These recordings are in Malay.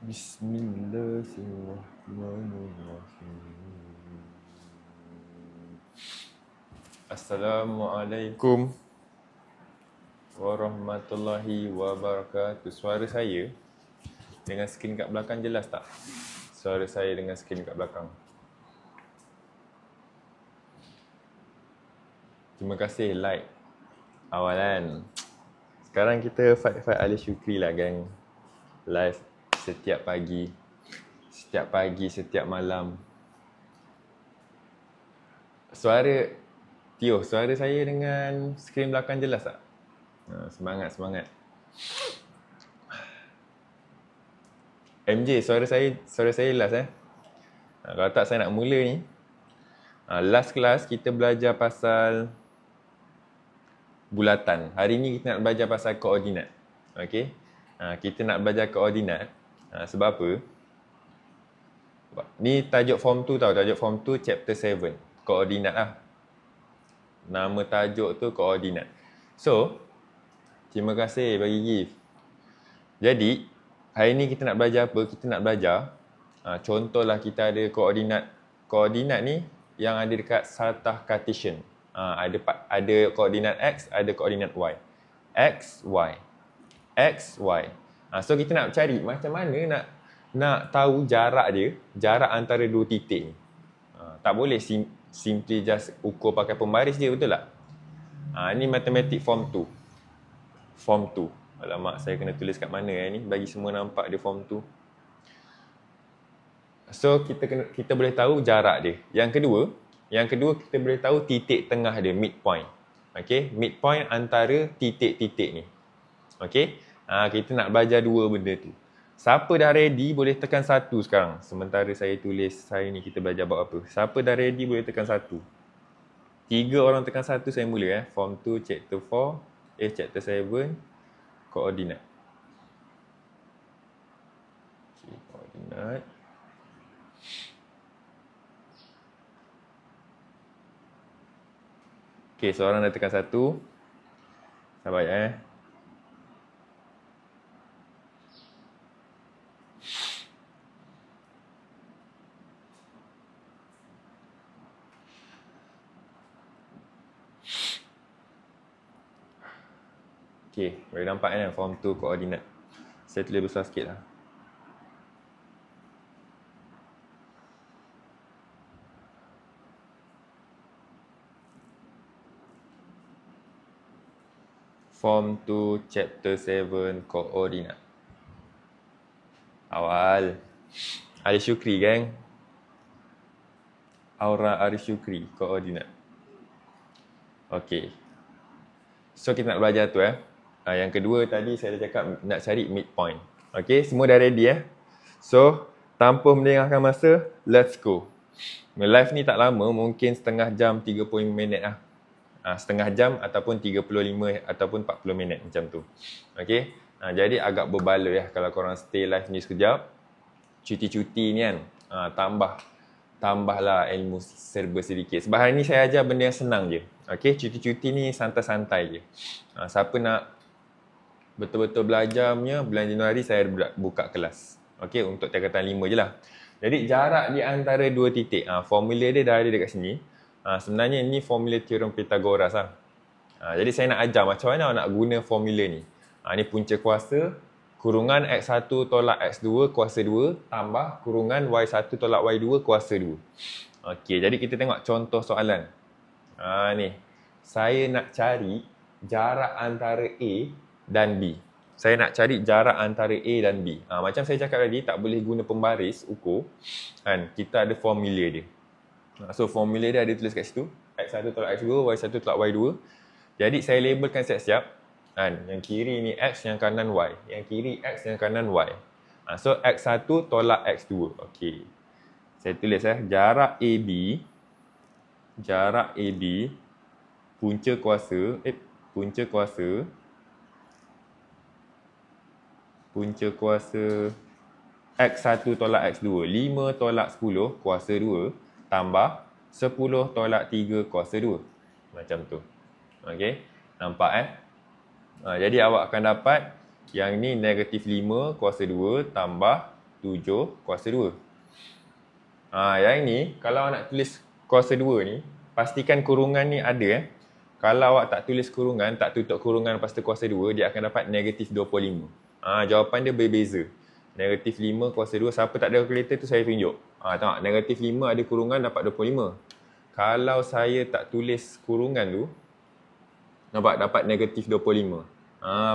Bismillahirrahmanirrahim. Assalamualaikum warahmatullahi wabarakatuh. Suara saya dengan skrin kat belakang jelas tak? Suara saya dengan skrin kat belakang. Terima kasih like awalan. Sekarang kita fight Ali Syukri lah gang. Live setiap pagi, setiap malam. Suara saya dengan skrin belakang jelas tak? Semangat. MJ, suara saya jelas kalau tak saya nak mula ni. Last class kita belajar pasal bulatan. Hari ni kita nak belajar pasal koordinat. Okey. Kita nak belajar koordinat. Sebab apa? Ni tajuk form 2 tau. Tajuk form 2 chapter 7. Koordinat lah. Nama tajuk tu koordinat. So, terima kasih bagi gift. Jadi, hari ni kita nak belajar apa? Kita nak belajar contohlah kita ada koordinat. Koordinat ni yang ada dekat sartah Cartesian. Ada koordinat X, ada koordinat Y. X, Y. So kita nak cari macam mana nak tahu jarak dia, jarak antara dua titik ni. Tak boleh simply just ukur pakai pembaris je, betul tak? Ni matematik form 2. Form 2. Alamak, saya kena tulis kat mana ni bagi semua nampak dia form 2. So kita boleh tahu jarak dia. Yang kedua kita boleh tahu titik tengah dia, midpoint. Okey, midpoint antara titik-titik ni. Okey? Kita nak belajar dua benda tu. Siapa dah ready boleh tekan 1 sekarang. Sementara saya tulis hari ni kita belajar buat apa. Siapa dah ready boleh tekan 1. 3 orang tekan 1 saya mula Form 2 chapter 4, chapter 7 koordinat. Okay, koordinat. Okay, seorang dah tekan 1. Sabar Okay, boleh nampak form 2 koordinat. Saya tulis besar sikit lah. Form 2 chapter 7 koordinat. Awal Ali Syukri gang. Aura Arif Syukri koordinat. Okey. So kita nak belajar tu Yang kedua tadi saya dah cakap nak cari midpoint. Okey, semua dah ready So, tanpa melengahkan masa, let's go. Live ni tak lama, mungkin setengah jam 30 minit lah. Setengah jam ataupun 35 ataupun 40 minit macam tu. Okey. Jadi agak berbaloi kalau korang stay live ni sekejap. Cuti-cuti ni tambahlah ilmu serba sedikit. Sebab hari ni saya ajar benda yang senang je. Okey, cuti-cuti ni santai-santai je. Siapa nak betul-betul belajar punya, bulan Januari saya buka kelas. Okey, untuk tingkatan 5 je lah. Jadi jarak di antara dua titik, formula dia dah ada dekat sini. Sebenarnya ini formula teorem Pythagoras lah. Jadi saya nak ajar macam mana nak guna formula ni. Ni punca kuasa, kurungan X1 tolak X2 kuasa 2 tambah kurungan Y1 tolak Y2 kuasa 2. Okey, jadi kita tengok contoh soalan. Ni. Saya nak cari jarak antara A dan B. Saya nak cari jarak antara A dan B. Macam saya cakap tadi, tak boleh guna pembaris ukur. Kita ada formula dia. So formula dia ada tulis kat situ. X1 tolak X2, Y1 tolak Y2. Jadi saya labelkan siap-siap. Yang kiri ni X, yang kanan Y. Yang kiri X, yang kanan Y. So X1 tolak X2. Okey. Saya tulis jarak AB. Jarak AB. Punca kuasa. Punca kuasa X1 tolak X2. 5 tolak 10 kuasa 2 tambah 10 tolak 3 kuasa 2. Macam tu. Okey. Nampak Jadi awak akan dapat yang ni negatif 5 kuasa 2 tambah 7 kuasa 2. Yang ni, kalau nak tulis kuasa 2 ni, pastikan kurungan ni ada. Kalau awak tak tulis kurungan, tak tutup kurungan lepas tu kuasa 2, dia akan dapat negatif 25. Jawapan dia berbeza. Negatif 5 kuasa 2. Siapa tak ada kalkulator tu saya tunjuk. Tengok, negatif 5 ada kurungan dapat 25. Kalau saya tak tulis kurungan tu, nampak dapat negatif 25.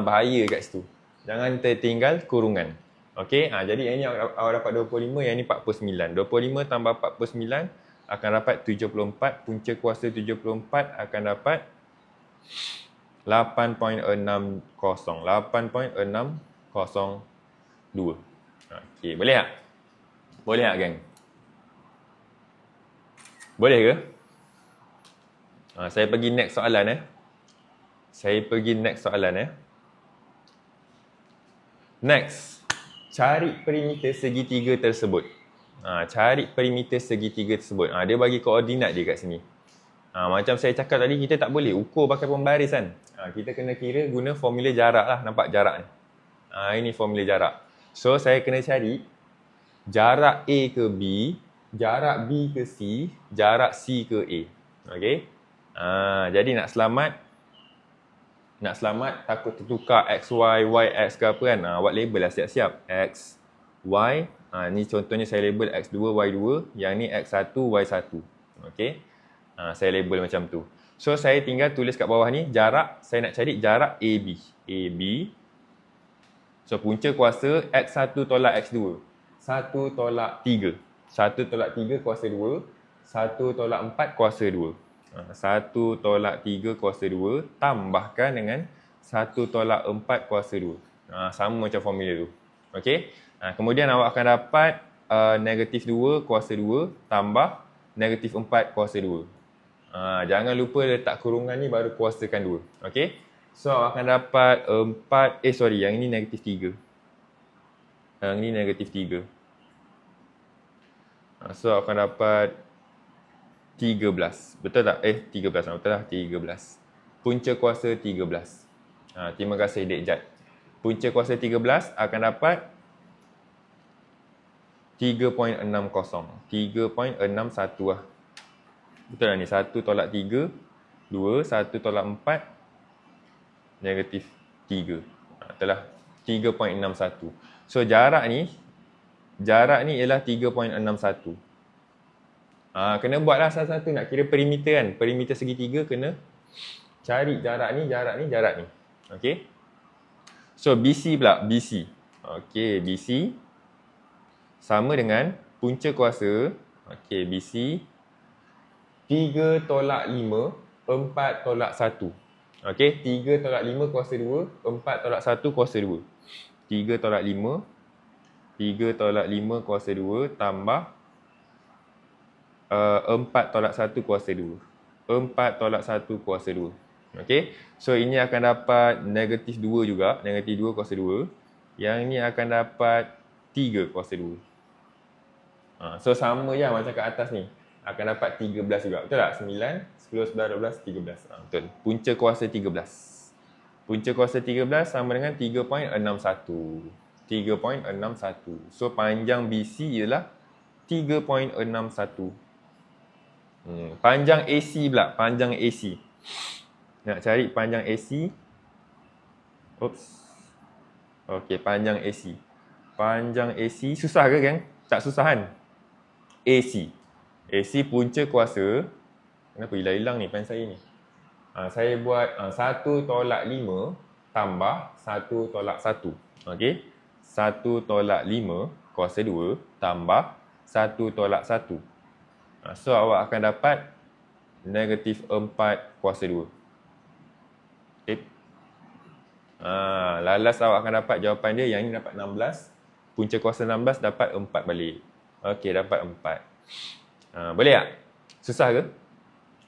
Bahaya kat situ. Jangan tertinggal kurungan. Okey, jadi yang ni awak dapat 25, yang ni 49. 25 tambah 49 akan dapat 74. Punca kuasa 74 akan dapat 8.60. 8.602. Okey, boleh tak? Boleh tak, geng? Boleh ke? Saya pergi next soalan. Next. Cari perimeter segitiga tersebut. Cari perimeter segitiga tersebut. Dia bagi koordinat dia kat sini. Macam saya cakap tadi, kita tak boleh ukur pakai pembaris kan. Kita kena kira guna formula jarak lah. Nampak jarak ni? Ini formula jarak. So, saya kena cari jarak A ke B, jarak B ke C, jarak C ke A. Okey? Jadi nak selamat takut tertukar X, Y, Y, X ke apa kan. Awak label lah siap-siap. X, Y. Ni contohnya saya label X2, Y2. Yang ni X1, Y1. Okey? Saya label macam tu. So, saya tinggal tulis kat bawah ni jarak. Saya nak cari jarak AB. AB. So, punca kuasa X1 tolak X2. 1 tolak 3. 1 tolak 3 kuasa 2. 1 tolak 4 kuasa 2. 1 tolak 3 kuasa 2 tambahkan dengan 1 tolak 4 kuasa 2. Sama macam formula tu. Okey. Kemudian awak akan dapat negatif 2 kuasa 2 tambah negatif 4 kuasa 2. Jangan lupa letak kurungan ni baru kuasakan 2. Okey. So, awak akan dapat 4, yang ini negatif 3. Yang ini negatif 3. So, awak akan dapat 13. Betul tak? 13. Betul lah, 13. Punca kuasa 13. Terima kasih, Dek Jad. Punca kuasa 13 akan dapat 3.60. 3.61 lah. Betul lah ni. 1 tolak 3. 2. 1 tolak 4. Negatif 3. Itulah 3.61. So, jarak ni ialah 3.61. Kena buatlah satu-satu nak kira perimeter kan. Perimeter segitiga kena cari jarak ni. Okey. So, BC pula. BC. Okey, BC sama dengan punca kuasa. Okey, BC 3 tolak 5, 4 tolak 1. Okey, 3 tolak 5 kuasa 2, 4 tolak 1 kuasa 2. 3 tolak 5 kuasa 2 tambah 4 tolak 1 kuasa 2. 4 tolak 1 kuasa 2. Okey, so ini akan dapat negatif 2 juga. Negatif 2 kuasa 2. Yang ni akan dapat 3 kuasa 2. So sama je macam kat atas ni. Akan dapat 13 juga. Betul tak? 9, 10, 11, 12, 13. Betul. Punca kuasa 13. Punca kuasa 13 sama dengan 3.61. 3.61. So, panjang BC ialah 3.61. Panjang AC pula. Panjang AC. Nak cari panjang AC. Oops. Okey, panjang AC. Panjang AC. Susah ke, geng? Tak susah kan? AC. AC punca kuasa. Kenapa hilang-hilang ni pen saya ni? Saya buat 1 tolak 5 tambah 1 tolak 1. Okey. 1 tolak 5 kuasa 2 tambah 1 tolak 1. So, awak akan dapat negatif 4 kuasa 2. Okey. Lalas awak akan dapat jawapan dia. Yang ni dapat 16. Punca kuasa 16 dapat 4 balik. Okey, dapat 4. Boleh tak? Susah ke?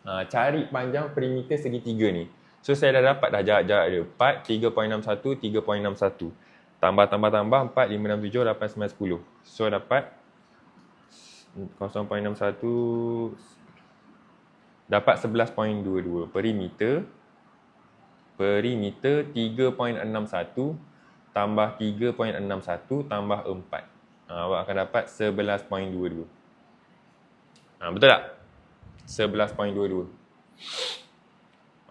Cari panjang perimeter segitiga ni. So, saya dah dapat dah jarak dia. 4, 3.61, 3.61. Tambah, 4, 5, 6, 7, 8, 9, 10. So, dapat 0.61. Dapat 11.22. Perimeter 3.61 tambah 3.61 tambah 4. Awak akan dapat 11.22. Betul tak? 11.22.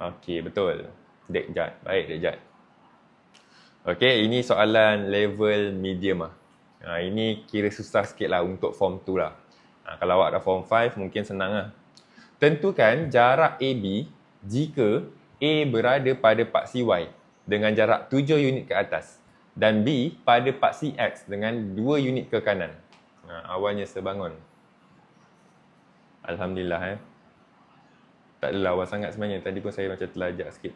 Okey, betul. Dek Jad. Baik, Dek Jad. Okey, ini soalan level medium lah. Ini kira susah sikit lah untuk form 2 lah. Kalau awak dah form 5, mungkin senang lah. Tentukan jarak AB jika A berada pada paksi Y dengan jarak 7 unit ke atas dan B pada paksi X dengan 2 unit ke kanan. Awalnya sebangun. Alhamdulillah. Tak adalah awal sangat sebenarnya. Tadi pun saya macam terlajak sikit.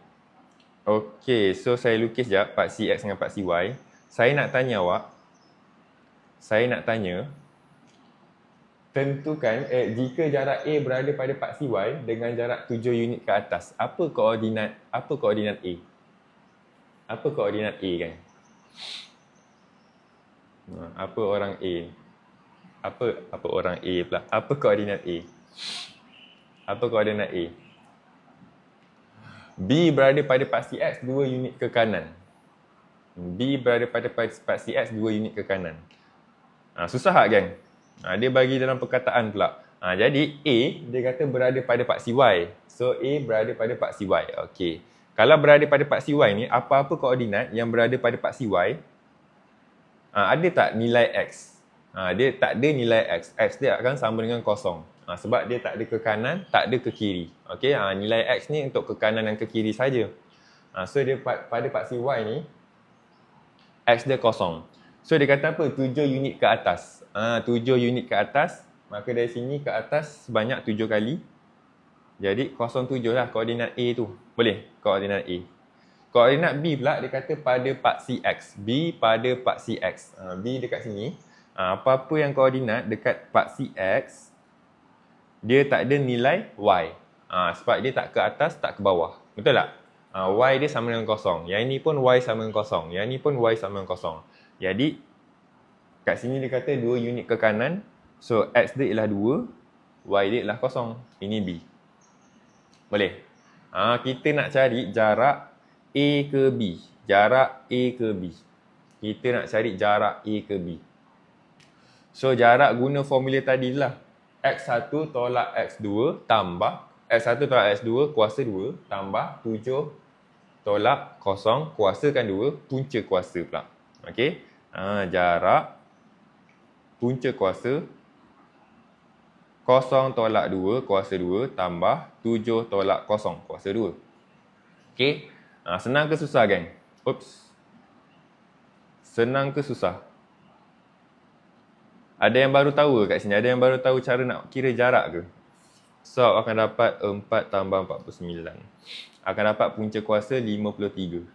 Okey, so saya lukis sekejap paksi X dengan paksi Y. Saya nak tanya awak. Tentukan jika jarak A berada pada paksi Y dengan jarak 7 unit ke atas. Apa koordinat A? Apa koordinat A kan? Apa orang A? Apa orang A pula? Apa koordinat A? Apa koordinat A? B berada pada paksi X 2 unit ke kanan. B berada pada paksi X 2 unit ke kanan. Susah tak kan? Dia bagi dalam perkataan pula. Jadi A dia kata berada pada paksi Y. So A berada pada paksi Y. Okey. Kalau berada pada paksi Y ni, apa-apa koordinat yang berada pada paksi Y, ada tak nilai X? Dia tak ada nilai X. X dia akan sama dengan kosong. Sebab dia tak ada ke kanan, tak ada ke kiri. Okey, nilai X ni untuk ke kanan dan ke kiri saja. So dia pada paksi Y ni, X dia kosong. So dia kata apa? 7 unit ke atas. 7 unit ke atas, maka dari sini ke atas sebanyak 7 kali. Jadi 07 lah koordinat A tu. Boleh? Koordinat A. Koordinat B pula dia kata pada paksi X. B pada paksi X. B dekat sini. Apa-apa yang koordinat dekat paksi X, dia tak ada nilai Y. Sebab dia tak ke atas, tak ke bawah. Betul tak? Y dia sama dengan kosong. Yang ini pun Y sama dengan kosong. Yang ini pun Y sama dengan kosong. Jadi, kat sini dia kata 2 unit ke kanan. So, X dia ialah 2. Y dia ialah kosong. Ini B. Boleh? Kita nak cari jarak A ke B. Jarak A ke B. Kita nak cari jarak A ke B. So, jarak guna formula tadi lah. X1 tolak X2 tambah X1 tolak X2 kuasa 2 tambah 7 tolak kosong kuasakan 2 punca kuasa pula. Okey. Jarak punca kuasa kosong tolak 2 kuasa 2 tambah 7 tolak kosong kuasa 2. Okey. Senang ke susah geng? Oops. Senang ke susah? Ada yang baru tahu kat sini? Ada yang baru tahu cara nak kira jarak ke? So, akan dapat 4 tambah 49. Akan dapat punca kuasa 53.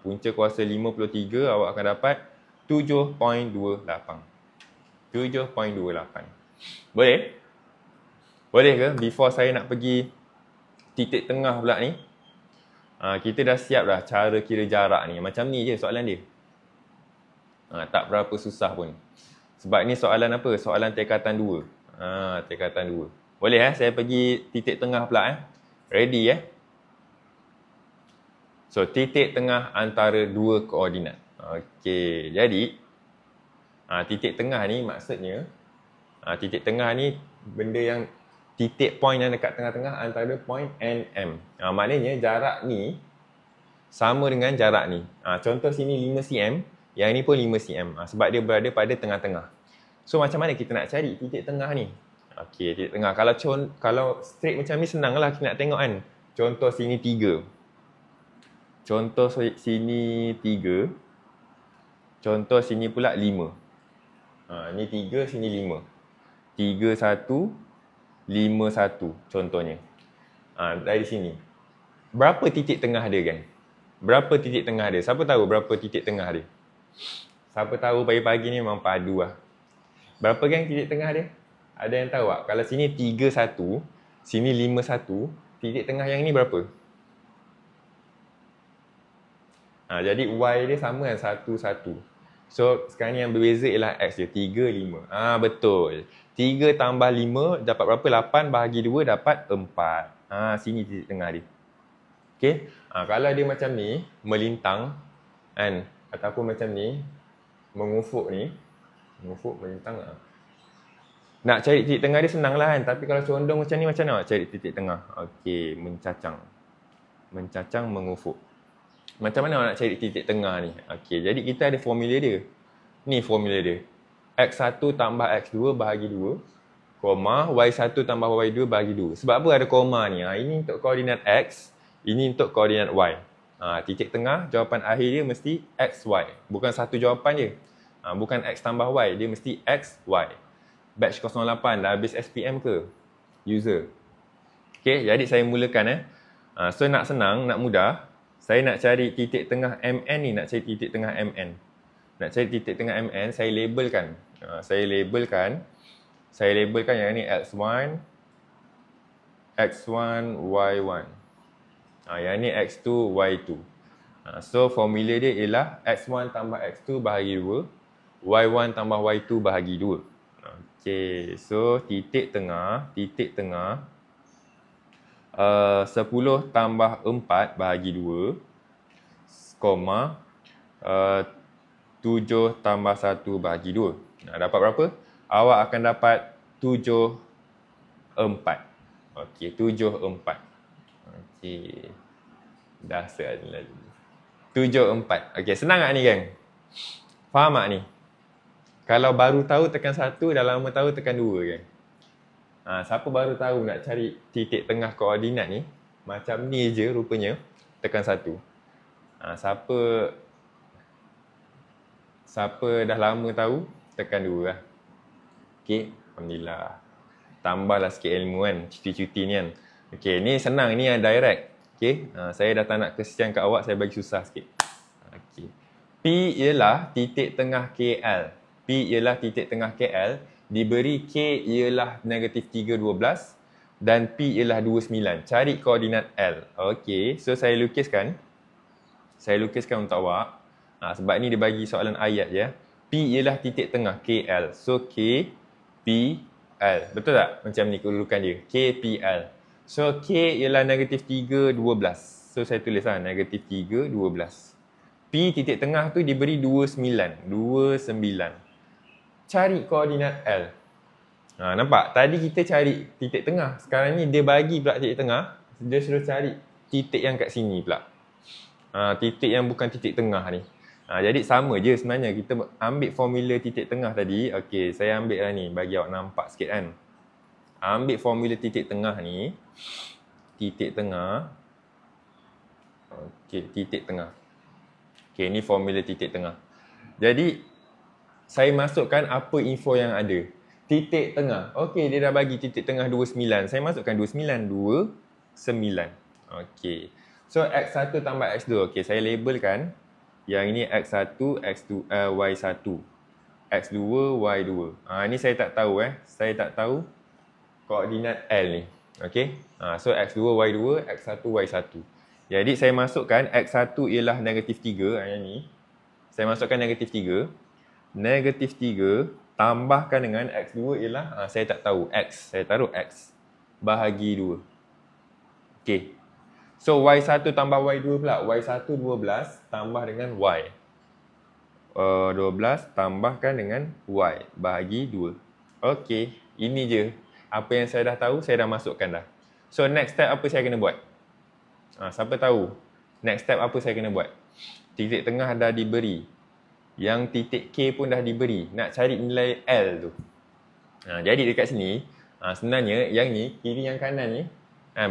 Punca kuasa 53, awak akan dapat 7.28. 7.28. Boleh? Boleh ke? Before saya nak pergi titik tengah pula ni, kita dah siap dah cara kira jarak ni. Macam ni je soalan dia. Tak berapa susah pun. Sebab ni soalan apa? Soalan tingkatan 2. Tingkatan 2. Boleh saya pergi titik tengah pula Ready So, titik tengah antara dua koordinat. Okey, jadi titik tengah ni maksudnya titik tengah ni benda yang titik point yang dekat tengah-tengah antara point N, M. Maknanya jarak ni sama dengan jarak ni. Contoh sini 5 cm, yang ni pun 5 cm. Sebab dia berada pada tengah-tengah. So macam mana kita nak cari titik tengah ni? Okey, titik tengah. Kalau straight macam ni senanglah kita nak tengok kan. Contoh sini 3. Contoh sini 3. Contoh sini pula 5. Ni 3, sini 5. 3, 1, 5, 1 contohnya. Dari sini. Berapa titik tengah dia kan? Berapa titik tengah dia? Siapa tahu berapa titik tengah dia? Siapa tahu pagi-pagi ni memang padu lah. Berapa kan titik tengah dia? Ada yang tahu tak? Kalau sini 3, 1, sini 5, 1, titik tengah yang ni berapa? Jadi Y dia sama dengan 1, 1. So, sekarang ni yang berbeza ialah X dia. 3, 5. Betul. 3 tambah 5 dapat berapa? 8 bahagi 2 dapat 4. Sini titik tengah dia. Okay. Kalau dia macam ni, melintang kan, ataupun macam ni, mengufuk ni, Mengufuk, melintang. Nak cari titik tengah dia senang lah kan. Tapi kalau condong macam ni, macam mana nak cari titik tengah? Okey, mencacang. Mencacang, mengufuk. Macam mana nak cari titik tengah ni? Okey, jadi kita ada formula dia. Ni formula dia. X1 tambah X2 bahagi 2, koma, Y1 tambah Y2 bahagi 2. Sebab apa ada koma ni? Ini untuk koordinat X, ini untuk koordinat Y. Titik tengah, jawapan akhir dia mesti XY. Bukan satu jawapan je. Bukan X tambah Y, dia mesti XY. Batch 08 dah habis SPM ke? User. Okay, jadi saya mulakan So nak senang, nak mudah, saya nak cari titik tengah MN ni, nak cari titik tengah MN. Nak cari titik tengah MN, saya labelkan. Saya labelkan yang ni X1, X1, Y1. Yang ni X2, Y2. So formula dia ialah X1 tambah X2 bahagi 2, Y1 tambah Y2 bahagi 2. Okay, so titik tengah 10 tambah 4 bahagi 2, koma, 7 tambah 1 bahagi 2. Dapat berapa? Awak akan dapat 74. Okey, 74. Okey. Dah set lagi. 74. Okey, senang tak ni geng? Faham tak ni? Kalau baru tahu tekan 1, dah lama tahu tekan 2 geng. Siapa baru tahu nak cari titik tengah koordinat ni, macam ni je rupanya, tekan 1. Siapa dah lama tahu, tekan 2 lah. Okey, alhamdulillah. Tambahlah sikit ilmu kan, cuti-cuti ni kan. Okey, ni senang, ni yang direct. Okey, saya dah tak nak kesian kat awak, saya bagi susah sikit. Okey. P ialah titik tengah KL. P ialah titik tengah KL, diberi K ialah negatif 3, 12 dan P ialah 29. Cari koordinat L. Okey, so saya lukiskan. Saya lukiskan untuk awak. Sebab ni dia bagi soalan ayat je. P ialah titik tengah KL. So K, P, L. Betul tak? Macam ni kedudukan dia. K, P, L. So K ialah negatif 3, 12. So saya tulis lah negatif 3, 12. P titik tengah tu diberi 29. 29. Cari koordinat L. Nampak? Tadi kita cari titik tengah. Sekarang ni dia bagi pula titik tengah. Dia suruh cari titik yang kat sini pula. Titik yang bukan titik tengah ni. Jadi sama je sebenarnya. Kita ambil formula titik tengah tadi. Okey, saya ambil lah ni. Bagi awak nampak sikit kan. Ambil formula titik tengah ni. Titik tengah. Okey, titik tengah. Okey, ni formula titik tengah. Jadi, saya masukkan apa info yang ada. Titik tengah. Okey, dia dah bagi titik tengah 29. Saya masukkan 29. Okey. So, X1 tambah X2. Okey, saya labelkan. Yang ini X1, X2, Y1. X2, Y2. Ni saya tak tahu Saya tak tahu koordinat L ni. Okey. So, X2, Y2, X1, Y1. Jadi, saya masukkan X1 ialah negatif 3. Yang ni. Saya masukkan negatif 3. Negatif 3 tambahkan dengan X2 ialah, saya tak tahu, X. Saya taruh X. Bahagi 2. Okey. So, Y1 tambah Y2 pula. Y1 12 tambah dengan Y. 12 tambahkan dengan Y. Bahagi 2. Okey. Ini je. Apa yang saya dah tahu, saya dah masukkan dah. So, next step apa saya kena buat? Siapa tahu? Next step apa saya kena buat? Titik tengah dah diberi. Yang titik K pun dah diberi. Nak cari nilai L tu. Jadi dekat sini, sebenarnya yang ni, kiri yang kanan ni,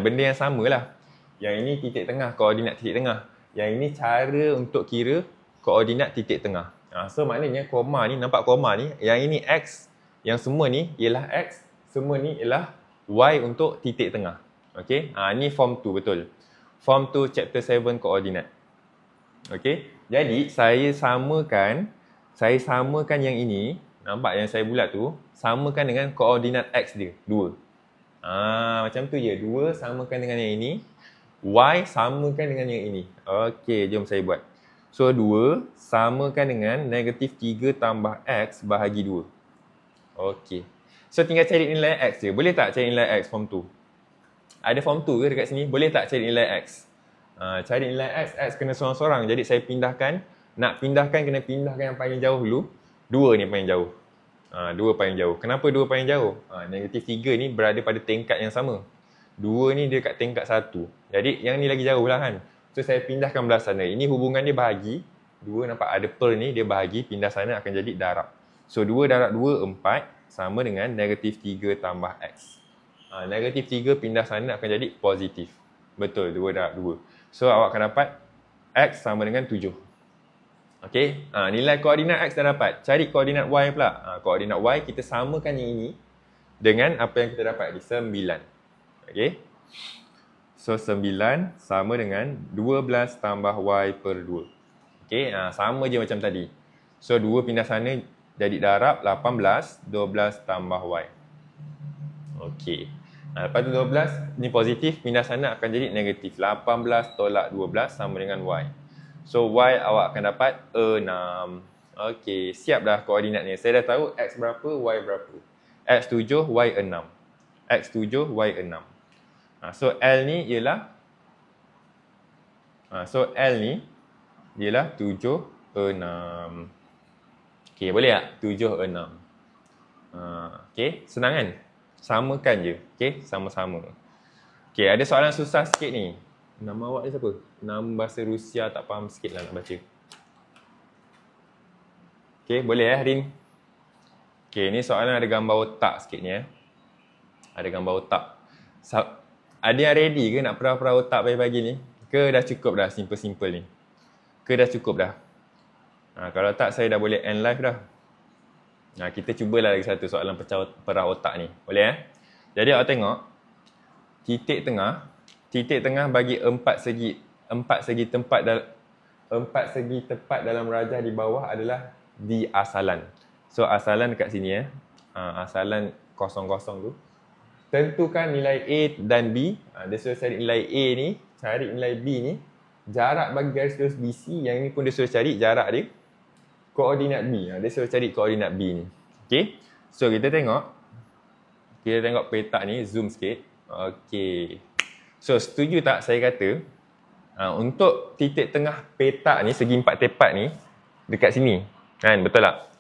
benda yang sama lah. Yang ini titik tengah, koordinat titik tengah. Yang ini cara untuk kira koordinat titik tengah. So maknanya koma ni, nampak koma ni, yang ini X, yang semua ni ialah X, semua ni ialah Y untuk titik tengah. Okay, ni form 2 betul. Form 2 chapter 7 koordinat. Okay, jadi saya samakan yang ini, nampak yang saya bulat tu, samakan dengan koordinat X dia, 2. Macam tu je, 2 samakan dengan yang ini, Y samakan dengan yang ini. Okey, jom saya buat. So, 2 samakan dengan negatif 3 tambah X bahagi 2. Okey. So, tinggal cari nilai X je. Boleh tak cari nilai X form 2? Ada form 2 ke dekat sini? Boleh tak cari nilai X? Cari nilai X kena sorang-sorang. Jadi, saya pindahkan. Nak pindahkan, kena pindahkan yang paling jauh dulu. 2 ni paling jauh. 2 paling jauh. Kenapa 2 paling jauh? Negatif 3 ni berada pada tingkat yang sama. 2 ni dia kat tingkat 1. Jadi yang ni lagi jauh lah kan. So saya pindahkan belah sana. Ini hubungan dia bahagi. 2 nampak ada per ni, dia bahagi, pindah sana akan jadi darab. So 2 darab 2, 4 sama dengan negatif 3 tambah X. Negatif 3 pindah sana akan jadi positif. Betul, 2 darab 2. So awak akan dapat X sama dengan 7. Okey, nilai koordinat X dah dapat. Cari koordinat Y pula. Koordinat Y kita samakan yang ini dengan apa yang kita dapat di 9. Okey. So 9 sama dengan 12 tambah Y per 2. Okey, sama je macam tadi. So 2 pindah sana jadi darab 18, 12 tambah Y. Okey. Lepas tu 12 ni positif, pindah sana akan jadi negatif. 18 tolak 12 sama dengan Y. So Y awak akan dapat 6. Okey, siap dah koordinat ni. Saya dah tahu X berapa, Y berapa. X 7, Y 6. X 7, Y 6. So L ni ialah L ni ialah 7, 6. Okey, boleh tak? 7, 6. Okey, senang kan? Samakan je. Okey, sama-sama. Okey, ada soalan susah sikit ni. Nama awak ni siapa? Nama bahasa Rusia tak faham sikit lah nak baca. Okey, boleh Rin? Okey, ni soalan ada gambar otak sikit ni Ada gambar otak. Ada yang ready ke nak perah-perah otak pagi-pagi ni? Ke dah cukup dah simple-simple ni? Ke dah cukup dah? Kalau tak, saya dah boleh end live dah. Kita cubalah lagi satu soalan perah otak ni. Boleh Jadi awak tengok. Titik tengah bagi 4 segi tepat dalam rajah di bawah adalah di asalan. So asalan dekat sini asalan kosong-kosong tu. Tentukan nilai A dan B. Dia suruh cari nilai A ni, cari nilai B ni. Jarak bagi garis lurus BC, yang ni pun dia suruh cari jarak dia. Koordinat B. Dia suruh cari koordinat B ni. Okey. So kita tengok peta ni, zoom sikit. Okey. So setuju tak saya kata untuk titik tengah peta ni, segi 4 tepat ni dekat sini. Kan, betul tak?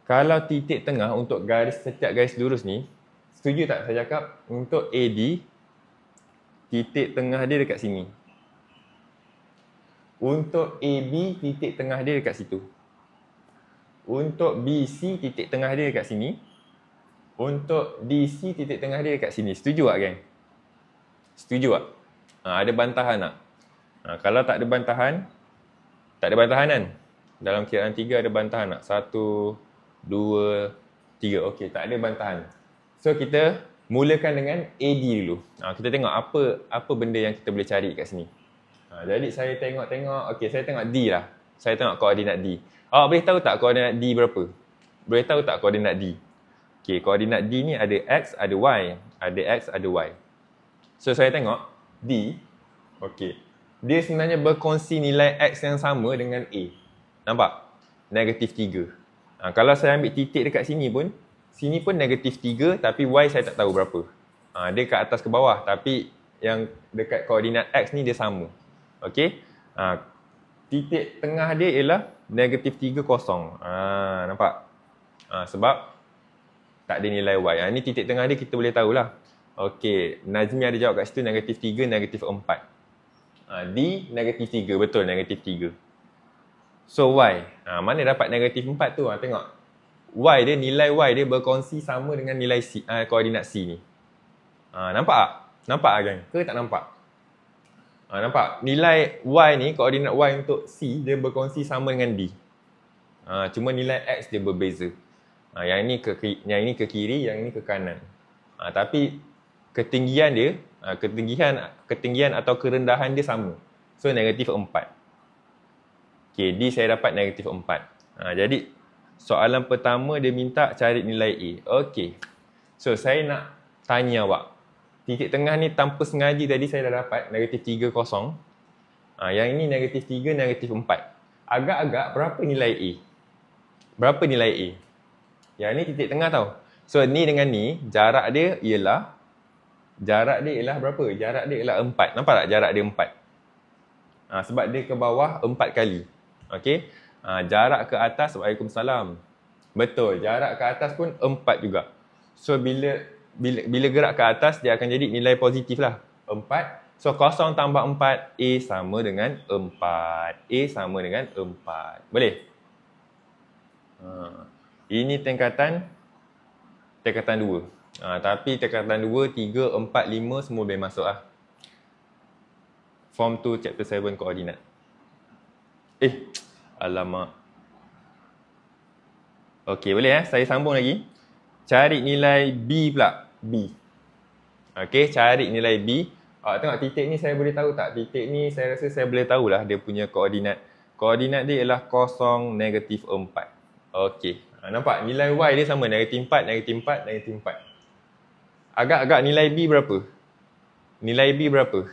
Kalau titik tengah untuk setiap garis lurus ni, setuju tak saya cakap untuk AD titik tengah dia dekat sini. Untuk AB titik tengah dia dekat situ. Untuk BC titik tengah dia dekat sini. Untuk DC titik tengah dia dekat sini. Setuju tak geng? Setuju tak? Ada bantahan tak? Kalau tak ada bantahan, tak ada bantahan kan? Dalam kiraan 3 ada bantahan tak? 1, 2, 3. Okey, tak ada bantahan. So kita mulakan dengan AD dulu. Kita tengok apa benda yang kita boleh cari kat sini. Jadi saya tengok, okey, saya tengok D lah. Saya tengok koordinat D. Awak boleh tahu tak koordinat D berapa? Boleh tahu tak koordinat D? Okey, koordinat D ni ada X, ada Y. Ada X, ada Y. So saya tengok D, okey. Dia sebenarnya berkongsi nilai X yang sama dengan A. Nampak? Negatif 3. Kalau saya ambil titik dekat sini pun negatif 3, tapi Y saya tak tahu berapa. Dia kat atas ke bawah, tapi yang dekat koordinat X ni dia sama. Okey. Titik tengah dia ialah negatif 3, kosong. Nampak? Sebab tak ada nilai Y. Ni titik tengah dia kita boleh tahulah. Okey. Nazmi ada jawab kat situ negatif 3, negatif 4. D negatif 3. Betul, negatif 3. So Y. Mana dapat negatif 4 tu? Tengok. Y dia, nilai Y dia berkongsi sama dengan nilai C, koordinat C ni. Nampak tak? Nampak kan? Ke tak nampak? Nampak? Nilai Y ni, koordinat Y untuk C, dia berkongsi sama dengan D. Cuma nilai X dia berbeza. Yang ini ke kiri, yang ini ke kanan. Tapi ketinggian dia, ketinggian atau kerendahan dia sama. So negatif 4. Okay, D saya dapat negatif 4. Jadi soalan pertama dia minta cari nilai A. Okey. So saya nak tanya awak. Titik tengah ni tanpa sengaja tadi saya dah dapat negatif 3, kosong. Yang ini negatif 3, negatif 4. Agak-agak berapa nilai A? Berapa nilai A? Yang ni titik tengah tau. So ni dengan ni, jarak dia ialah berapa? Jarak dia ialah 4. Nampak tak jarak dia 4? Sebab dia ke bawah 4 kali. Okey. Jarak ke atas, waalaikumsalam. Betul, jarak ke atas pun 4 juga. So bila gerak ke atas, dia akan jadi nilai positif lah. 4. So 0 tambah 4, A sama dengan 4. A sama dengan 4. Boleh? Ini tingkatan 2. Tapi tingkatan 2, 3, 4, 5 semua boleh masuk lah. Form 2 chapter 7 koordinat. Alamak. Okey, boleh saya sambung lagi. Cari nilai B pula. B. Okey, cari nilai B. Tengok titik ni saya boleh tahu tak? Titik ni saya rasa saya boleh tahulah dia punya koordinat. Koordinat dia ialah 0, -4. Okey. Nampak nilai Y dia sama, -4, -4, -4. Agak-agak nilai B berapa? Nilai B berapa?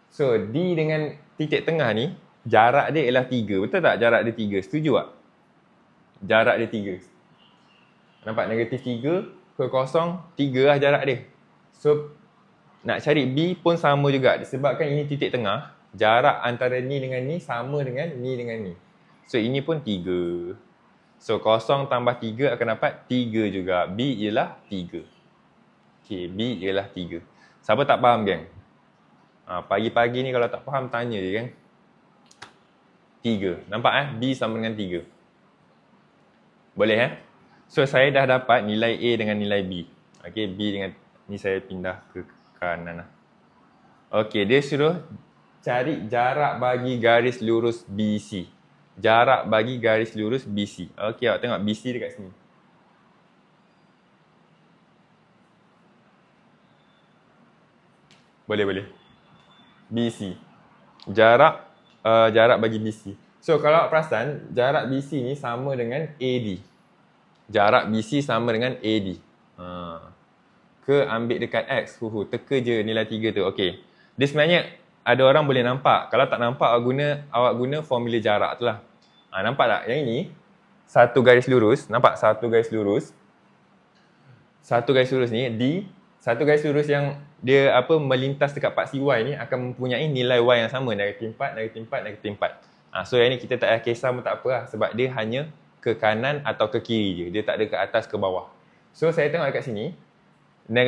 So, D dengan titik tengah ni, jarak dia ialah 3. Betul tak jarak dia 3? Setuju tak? Jarak dia 3. Nampak -3 ke 0, 3 lah jarak dia. So, nak cari B pun sama juga. Disebabkan ini titik tengah, jarak antara ni dengan ni sama dengan ni dengan ni. So, ini pun 3. So, 0 tambah 3 akan dapat 3 juga. B ialah 3. Okay, B ialah 3. Siapa tak faham, geng? Pagi-pagi ni kalau tak faham, tanya je, geng. 3. Nampak B sama dengan 3. Boleh So, saya dah dapat nilai A dengan nilai B. Okay, B dengan ni saya pindah ke kanan lah. Okay, dia suruh cari jarak bagi garis lurus BC. Jarak bagi garis lurus BC. Okay, awak tengok BC dekat sini. Boleh. BC. Jarak bagi BC. So, kalau awak perasan, jarak BC ni sama dengan AD. Jarak BC sama dengan AD. Ke ambil dekat X. Teka je nilai 3 tu. Okey. Dia sebenarnya ada orang boleh nampak. Kalau tak nampak, awak guna formula jarak tu lah. Nampak tak? Yang ini, satu garis lurus. Nampak? Satu garis lurus. Satu garis lurus ni, D. Satu garis lurus yang dia melintas dekat paksi Y ni akan mempunyai nilai Y yang sama. -4, -4, -4. So yang ni kita tak payah kisah pun tak apa lah. Sebab dia hanya ke kanan atau ke kiri je. Dia tak ada ke atas ke bawah. So saya tengok dekat sini. -3.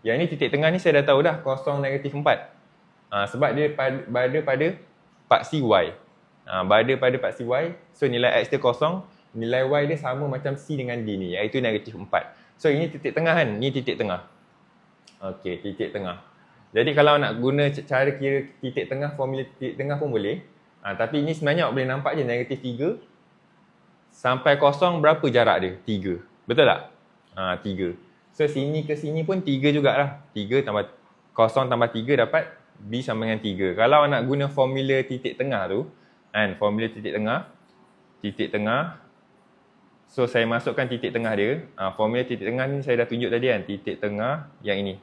Yang ni titik tengah ni saya dah tahu dah. 0, -4. Sebab dia berada pada paksi Y. Berada pada paksi Y. So nilai X dia 0. Nilai Y dia sama macam C dengan D ni. Iaitu -4. So ini titik tengah kan. Ni titik tengah. Okey, titik tengah. Jadi kalau nak guna cara kira titik tengah, formula titik tengah pun boleh. Tapi ini sebenarnya awak boleh nampak je -3 sampai 0 berapa jarak dia? 3. Betul tak? 3. So sini ke sini pun 3 jugalah. 3 tambah 0 tambah 3 dapat B sama dengan 3. Kalau nak guna formula titik tengah tu, formula titik tengah. So saya masukkan titik tengah dia. Formula titik tengah ni saya dah tunjuk tadi kan. Titik tengah yang ini.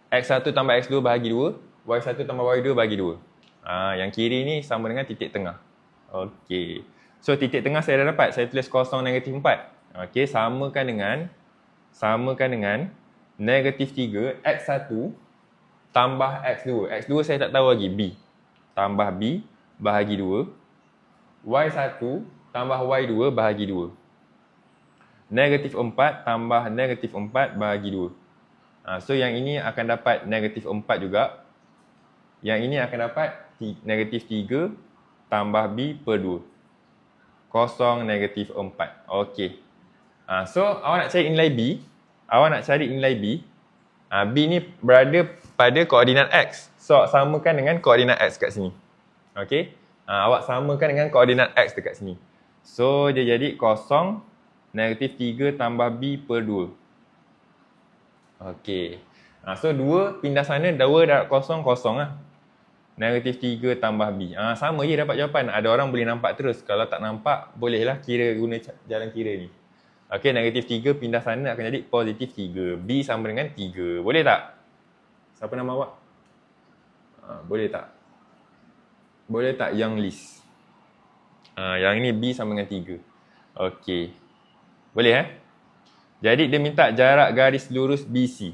X1 tambah X2 bahagi 2. Y1 tambah Y2 bahagi 2. Yang kiri ni sama dengan titik tengah. Okey. So titik tengah saya dah dapat. Saya tulis 0, -4. Okey, samakan dengan -3 X1 tambah X2. X2 saya tak tahu lagi, B. Tambah B bahagi 2. Y1 tambah Y2 bahagi 2. -4 tambah -4 bahagi 2. So yang ini akan dapat -4 juga. Yang ini akan dapat -3 tambah B per 2. 0, -4. Okey. So awak nak cari nilai B. B ni berada pada koordinat X. So awak samakan dengan koordinat X kat sini. Okey. Awak samakan dengan koordinat X dekat sini. So dia jadi 0, -3 tambah B per 2. Okey. So 2 pindah sana, 2 dah 0, 0 lah. -3 tambah B. Sama je dapat jawapan. Ada orang boleh nampak terus. Kalau tak nampak, bolehlah kira guna jalan kira ni. Okey, -3 pindah sana akan jadi positif 3. B sama dengan 3. Boleh tak? Siapa nama awak? Boleh tak? Boleh tak yang list? Yang ini B sama dengan 3. Okey. Boleh Jadi dia minta jarak garis lurus BC.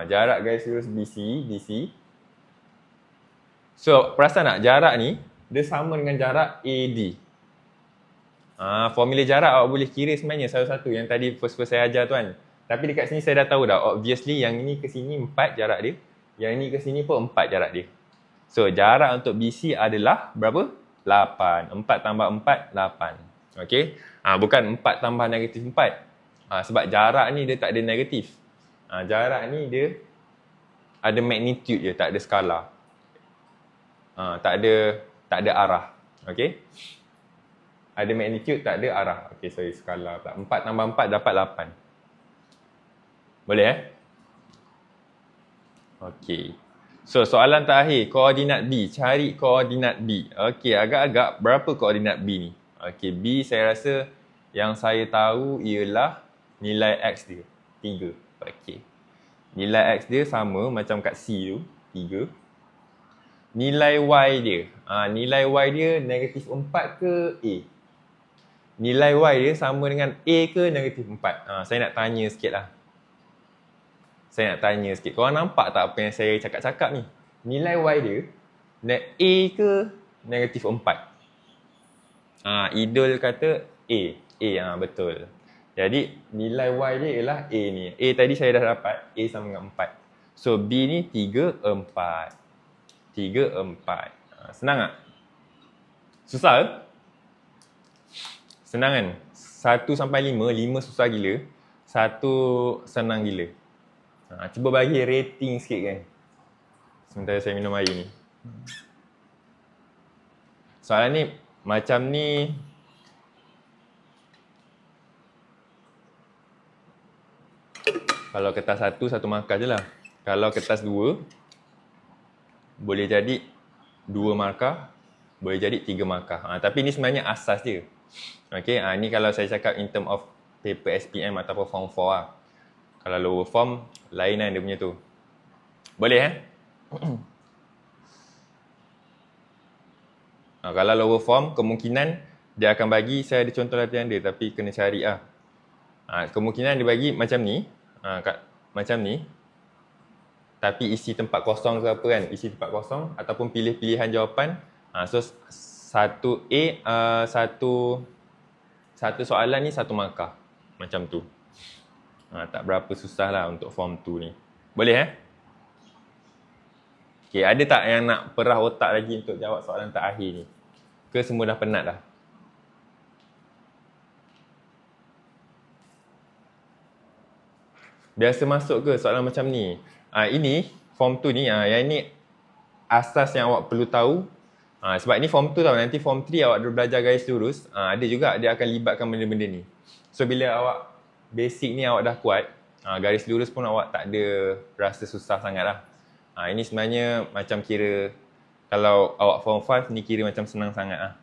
Jarak garis lurus BC. So, perasan tak? Jarak ni, dia sama dengan jarak AD. Formula jarak awak boleh kira sebenarnya satu-satu yang tadi first saya ajar tuan. Tapi dekat sini saya dah tahu dah. Obviously yang ini ke sini 4 jarak dia. Yang ini ke sini pun 4 jarak dia. So jarak untuk BC adalah berapa? 8. 4 tambah 4, 8. Okay. Bukan 4 tambah negatif 4. Sebab jarak ni dia tak ada negatif. Jarak ni dia ada magnitude je, tak ada skala. Tak ada arah. Okay. Ada magnitude, tak ada arah. Okay, sorry, skala pula. 4 tambah 4 dapat 8. Boleh Okay. So, soalan terakhir. Koordinat B. Cari koordinat B. Okay, agak-agak berapa koordinat B ni? Okay, B saya rasa yang saya tahu ialah nilai X dia. 3. Okay. Nilai X dia sama macam kat C tu. 3. Nilai Y dia. Nilai Y dia negatif 4 ke A? Nilai Y dia sama dengan A ke negatif 4? Saya nak tanya sikit lah. Korang nampak tak apa yang saya cakap-cakap ni? Nilai Y dia A ke negatif 4? Idol kata A. Betul. Jadi nilai Y dia ialah A ni. A tadi saya dah dapat. A sama dengan 4. So B ni 3, 4. 3, 4. Senang tak? Susah ke? Senang kan? 1 sampai 5, 5 susah gila. 1 senang gila. Cuba bagi rating sikit kan. Sementara saya minum air ni. Soalan ni macam ni. Kalau kertas 1, 1 markah je lah. Kalau kertas 2, boleh jadi 2 markah, boleh jadi 3 markah. Tapi ni sebenarnya asas dia. Okay, ni kalau saya cakap in term of paper SPM ataupun form 4 lah. Kalau lower form, lain lah dia punya tu. Boleh kalau lower form, kemungkinan dia akan bagi, saya ada contoh latihan dia tapi kena cari lah. Kemungkinan dia bagi macam ni. Macam ni. Tapi isi tempat kosong ke apa kan. Isi tempat kosong ataupun pilih pilihan jawapan. So, satu soalan ni 1 markah. Macam tu. Tak berapa susah lah untuk form 2 ni. Boleh Okay, ada tak yang nak perah otak lagi untuk jawab soalan terakhir ni? Ke semua dah penat dah? Biasa masuk ke soalan macam ni? Ini form 2 ni, yang ini asas yang awak perlu tahu. Sebab ni form 2 tau, nanti form 3 awak belajar garis lurus. Ada juga dia akan libatkan benda-benda ni. So bila awak basic ni awak dah kuat, garis lurus pun awak tak ada rasa susah sangat lah. Ini sebenarnya macam kira, kalau awak form 5 ni kira macam senang sangat lah.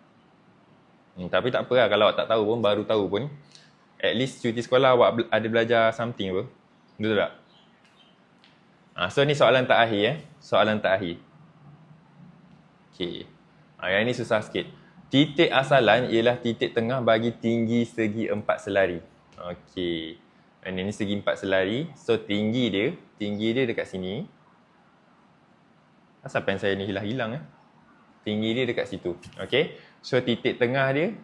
Tapi tak apa lah, kalau awak tak tahu pun, baru tahu pun, at least cuti sekolah awak ada belajar something apa. Betul tak? So ni soalan terakhir Soalan terakhir. Okay. Yang ni susah sikit. Titik asalan ialah titik tengah bagi tinggi segi 4 selari. Okay. Ini segi 4 selari. So tinggi dia dekat sini. Asal pen saya ni hilang-hilang Tinggi dia dekat situ. Okay. So titik tengah dia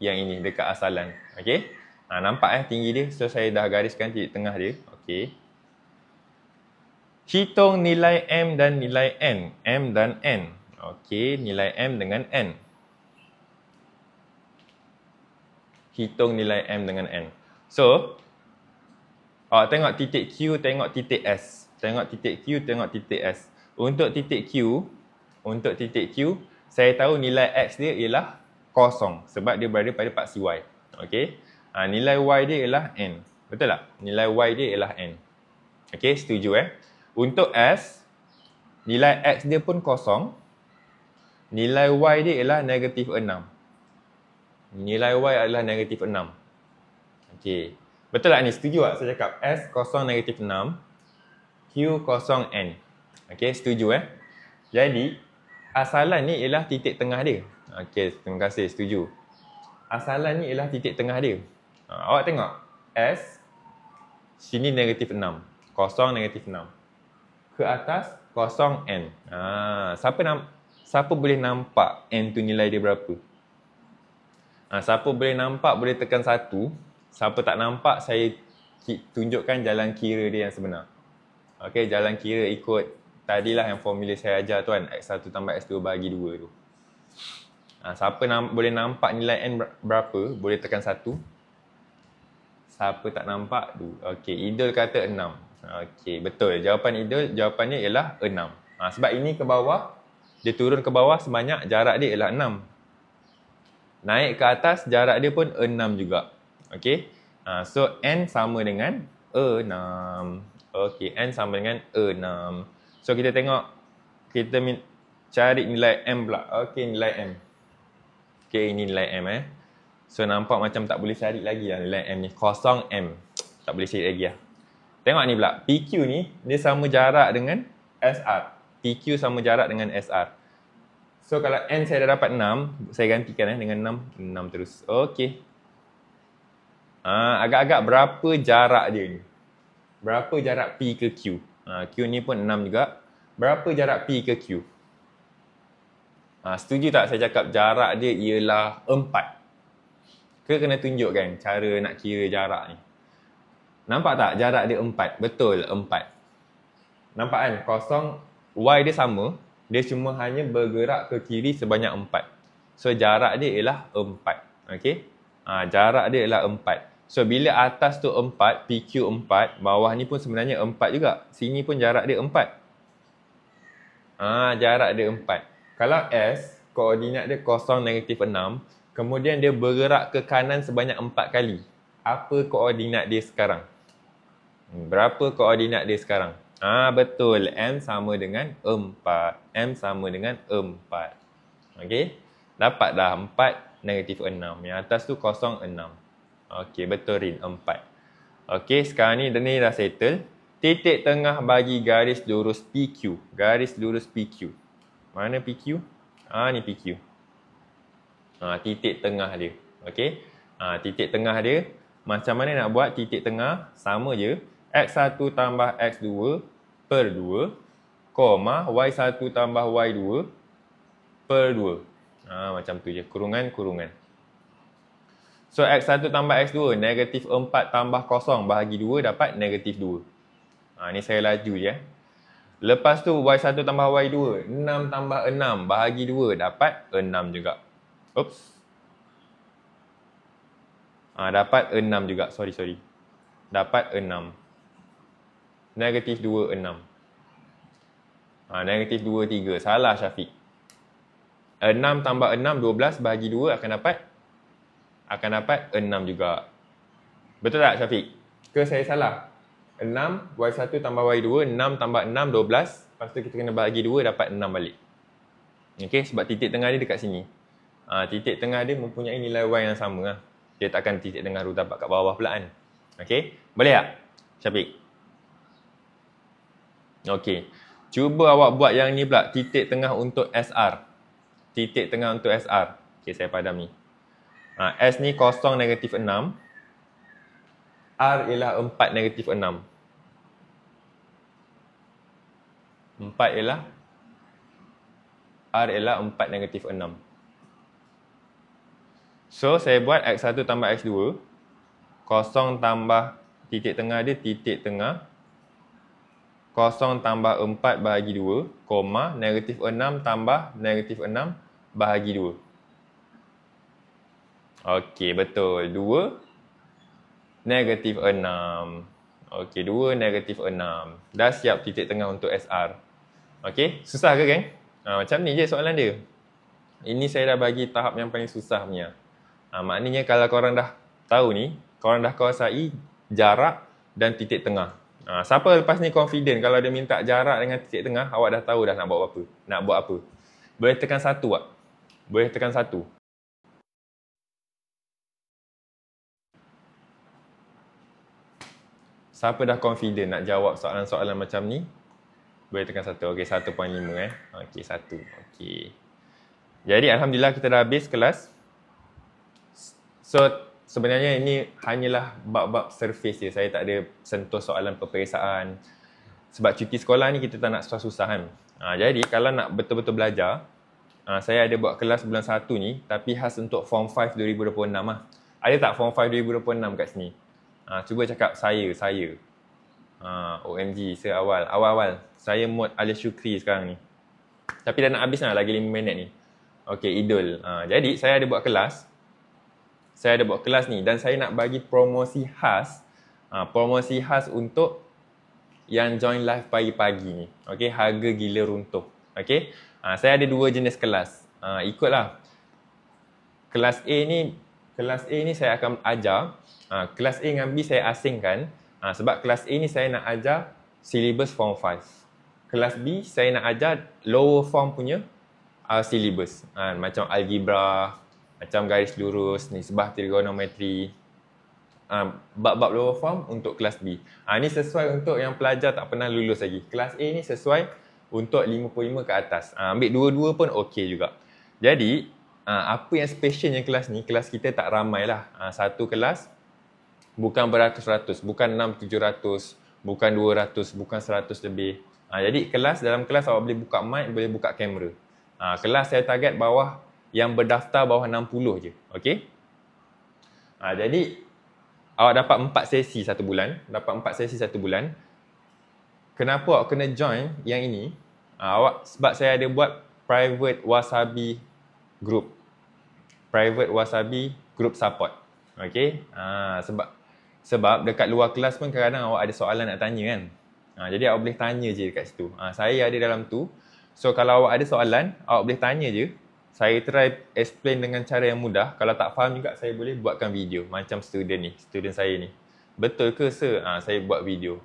yang ini dekat asalan. Okay. Nampak tinggi dia. So saya dah gariskan titik tengah dia. Okay. Hitung nilai M dan nilai N. M dan N. Okey, nilai M dengan N. Hitung nilai M dengan N. So, awak tengok titik Q, tengok titik S. Tengok titik Q, tengok titik S. Untuk titik Q, saya tahu nilai X dia ialah kosong. Sebab dia berada pada paksi Y. Okey. Nilai Y dia ialah N. Betul tak? Nilai Y dia ialah N. Okey, setuju Untuk S, nilai X dia pun kosong. Nilai Y dia ialah negatif 6. Nilai Y adalah negatif 6. Okey. Betul tak ni? Setuju tak saya cakap? S kosong negatif 6. Q kosong N. Okey, setuju Jadi, asalan ni ialah titik tengah dia. Okey, terima kasih. Setuju. Asalan ni ialah titik tengah dia. Awak tengok. S, sini negatif 6. Kosong negatif 6. Ke atas, kosong N. Siapa boleh nampak N tu nilai dia berapa? Siapa boleh nampak boleh tekan 1. Siapa tak nampak saya tunjukkan jalan kira dia yang sebenar. Okey, jalan kira ikut tadilah yang formula saya ajar tuan, X1 tambah X2 bahagi 2 tu. Siapa boleh nampak nilai N berapa, boleh tekan 1. Siapa tak nampak, 2. Okey, Idul kata 6. Okey, betul. Jawapan Idul, jawapannya ialah 6. Sebab ini ke bawah, dia turun ke bawah sebanyak jarak dia ialah 6. Naik ke atas, jarak dia pun 6 juga. Okey. So, N sama dengan 6. Okey, N sama dengan 6. So, kita tengok, kita cari nilai M pula. Okey, nilai M. Okey, ini nilai M So, nampak macam tak boleh cari lagi lah nilai M ni. Kosong M. Tak boleh cari lagi lah. Tengok ni pula. PQ ni, dia sama jarak dengan SR. PQ sama jarak dengan SR. So, kalau N saya dah dapat 6, saya gantikan dengan 6. 6 terus. Okey. Agak-agak berapa jarak dia ni? Berapa jarak P ke Q? Q ni pun 6 juga. Berapa jarak P ke Q? Setuju tak saya cakap jarak dia ialah 4? Ke kena tunjukkan cara nak kira jarak ni? Nampak tak jarak dia 4? Betul, 4. Nampak kan? Kosong, Y dia sama. Dia cuma hanya bergerak ke kiri sebanyak 4. So, jarak dia ialah 4. Okey? Jarak dia ialah 4. So, bila atas tu 4, PQ 4, bawah ni pun sebenarnya 4 juga. Sini pun jarak dia 4. Jarak dia 4. Kalau S, koordinat dia 0, -6, kemudian dia bergerak ke kanan sebanyak 4 kali. Apa koordinat dia sekarang? Berapa koordinat dia sekarang? Betul. M sama dengan 4. M sama dengan 4. Okey. Dapat dah 4, -6. Yang atas tu 0, 6. Okey, betul Rin. 4. Okey, sekarang ni dah settle. Titik tengah bagi garis lurus PQ. Garis lurus PQ. Mana PQ? Ni PQ. Titik tengah dia. Okey. Titik tengah dia. Macam mana nak buat titik tengah? Sama je. X1 tambah X2 per 2, koma Y1 tambah Y2 per 2. Macam tu je. Kurungan. So, X1 tambah X2, -4 tambah 0 bahagi 2 dapat -2. Ni saya laju je. Lepas tu, Y1 tambah Y2, 6 tambah 6 bahagi 2 dapat 6 juga. Oops. Dapat 6 juga. Sorry. Dapat 6. -2, 6. -2, 3. Salah Syafiq. 6 tambah 6, 12 bahagi 2 akan dapat 6 juga. Betul tak Syafiq? Ke saya salah? 6, Y1 tambah Y2, 6 tambah 6, 12. Lepas tu kita kena bahagi 2, dapat 6 balik. Okey, sebab titik tengah dia dekat sini. Titik tengah dia mempunyai nilai Y yang sama. Dia takkan titik tengah tu dapat kat bawah pula kan. Okey, boleh tak Syafiq? Okey. Cuba awak buat yang ni pula. Titik tengah untuk SR. Titik tengah untuk SR. Okey, saya padam ni. S ni 0, -6. R ialah 4, -6. 4 ialah R ialah 4, -6. So, saya buat X1 tambah X2. 0 tambah titik tengah dia, titik tengah. 0 tambah 4 bahagi 2, koma, -6 tambah -6 bahagi 2. Okey, betul. 2, -6. Okey, 2, -6. Dah siap titik tengah untuk SR. Okey, susah ke geng? Macam ni je soalan dia. Ini saya dah bagi tahap yang paling susah punya. Maknanya kalau korang dah tahu ni, korang dah kuasai jarak dan titik tengah. Siapa lepas ni confident kalau dia minta jarak dengan titik tengah, awak dah tahu dah nak buat apa. Boleh tekan 1 tak? Boleh tekan 1. Siapa dah confident nak jawab soalan-soalan macam ni? Boleh tekan 1. Okey, 1.5 Okey, 1. Okey. Jadi alhamdulillah kita dah habis kelas. So sebenarnya ini hanyalah bab-bab surface je. Saya tak ada sentuh soalan peperiksaan. Sebab cuti sekolah ni kita tak nak susah-susah kan. Jadi kalau nak betul-betul belajar, Saya ada buat kelas bulan 1 ni, tapi khas untuk Form 5 2026 lah. Ada tak Form 5 2026 kat sini? Cuba cakap saya. OMG, awal-awal. Saya mood Alias Syukri sekarang ni. Tapi dah nak habis lah, lagi 5 minit ni. Okay, idol. Jadi, saya ada buat kelas. Ni dan saya nak bagi promosi khas. Promosi khas untuk yang join live pagi-pagi ni. Okay, harga gila runtuh. Okay. Saya ada 2 jenis kelas. Ikutlah. Kelas A ni saya akan ajar. Kelas A dengan B saya asingkan. Sebab kelas A ni saya nak ajar syllabus Form 5. Kelas B saya nak ajar lower form punya syllabus. Macam algebra, macam garis lurus, nisbah trigonometri. Bab-bab lower form untuk kelas B. Ni sesuai untuk yang pelajar tak pernah lulus lagi. Kelas A ni sesuai untuk 55 ke atas. Ambil dua-dua pun okey juga. Jadi, apa yang specialnya kelas ni, kelas kita tak ramai lah. Satu kelas, bukan beratus-ratus, bukan 600-700, bukan 200, bukan 100 lebih. Jadi, dalam kelas awak boleh buka mic, boleh buka kamera. Kelas saya target bawah, yang berdaftar bawah 60 je. Okey? Jadi, awak dapat 4 sesi satu bulan. Kenapa awak kena join yang ini? Sebab saya ada buat private Wasabi group. Private Wasabi group support. Okay? Sebab dekat luar kelas pun kadang-kadang awak ada soalan nak tanya kan. Jadi awak boleh tanya je dekat situ. Saya ada dalam tu. So kalau awak ada soalan, awak boleh tanya je. Saya try explain dengan cara yang mudah. Kalau tak faham juga, saya boleh buatkan video. Macam student saya ni. Betul ke sir? Saya buat video.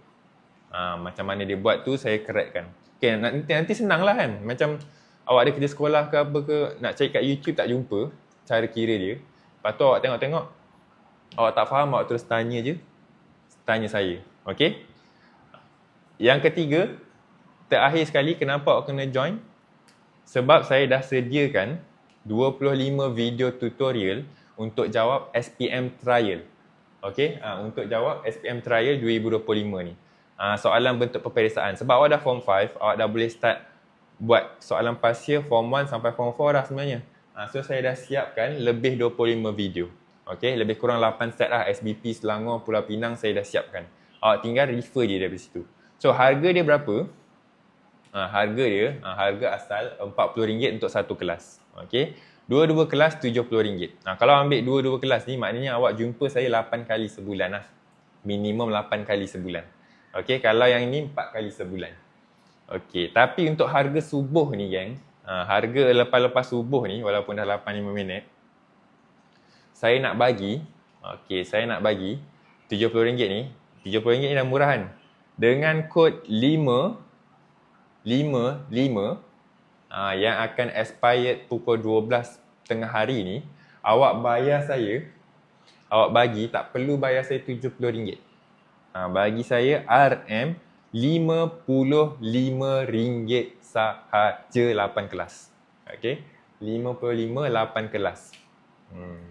Macam mana dia buat tu, saya correctkan. Okay, nanti senang lah kan. Macam awak ada kerja sekolah ke apa ke, nak cari kat YouTube tak jumpa cara kira dia. Lepas tu awak tengok-tengok, awak tak faham, awak terus tanya je. Tanya saya. Okay? Yang ketiga, terakhir sekali, kenapa awak kena join? Sebab saya dah sediakan 25 video tutorial untuk jawab SPM trial. Okay? Untuk jawab SPM trial 2025 ni. Soalan bentuk peperiksaan. Sebab awak dah Form 5, awak dah boleh start buat soalan pasir Form 1 sampai Form 4 dah sebenarnya. So saya dah siapkan lebih 25 video. Okay? Lebih kurang 8 set lah. SBP, Selangor, Pulau Pinang saya dah siapkan. Awak tinggal refer je dari situ. So harga dia berapa? Harga asal RM40 untuk satu kelas. Okey. Dua-dua kelas RM70. Kalau ambil dua-dua kelas ni, maknanya awak jumpa saya 8 kali sebulan lah. Minimum 8 kali sebulan. Okey, kalau yang ini 4 kali sebulan. Okey, tapi untuk harga subuh ni geng, harga lepas-lepas subuh ni, walaupun dah 8-5 minit, saya nak bagi RM70 ni. RM70 ni dah murah kan? Dengan kod 5 yang akan expired pukul 12 tengah hari ni, awak bagi tak perlu bayar saya RM70. Bagi saya RM55 sahaja 8 kelas. Okey, 55 8 kelas.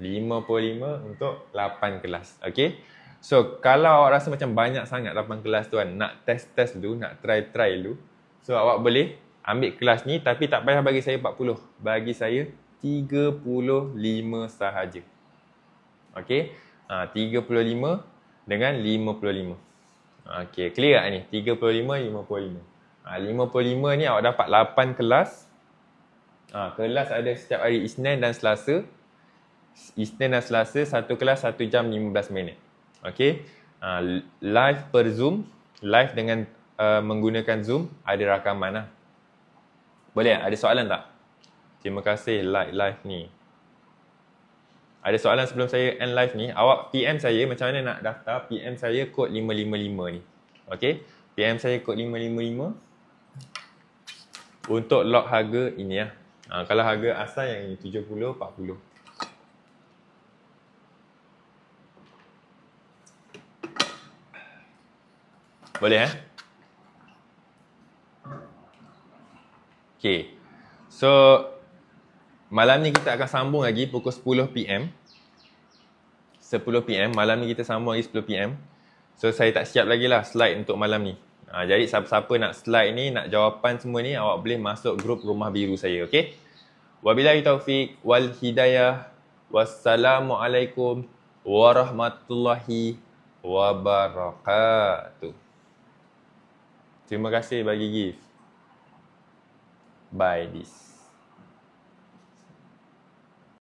55 untuk 8 kelas. Okey. So kalau awak rasa macam banyak sangat 8 kelas tu kan, nak test dulu, nak try dulu. So awak boleh ambil kelas ni tapi tak payah bagi saya 40. Bagi saya 35 sahaja. Okey. 35 dengan 55. Okey, clear tak ni? 35, 55. 55 ni awak dapat 8 kelas. Kelas ada setiap hari Isnin dan Selasa. Satu kelas 1 jam 15 minit. Okey. Live per Zoom. Live dengan menggunakan Zoom, ada rakaman lah. Boleh tak? Ada soalan tak? Terima kasih like live ni. Ada soalan sebelum saya end live ni? Awak PM saya macam mana nak daftar. PM saya kod 555 ni. Okay? PM saya kod 555 untuk lock harga ini lah. Kalau harga asal yang ini 70, 40. Boleh Okay. So malam ni kita akan sambung lagi pukul 10 PM. 10 PM. Malam ni kita sambung lagi 10 PM. So saya tak siap lagi lah slide untuk malam ni. Jadi siapa-siapa nak slide ni, nak jawapan semua ni, awak boleh masuk grup Rumah Biru saya. Okay. Wabillahi taufik wal hidayah. Wassalamualaikum warahmatullahi wabarakatuh. Terima kasih bagi gift. Bye this.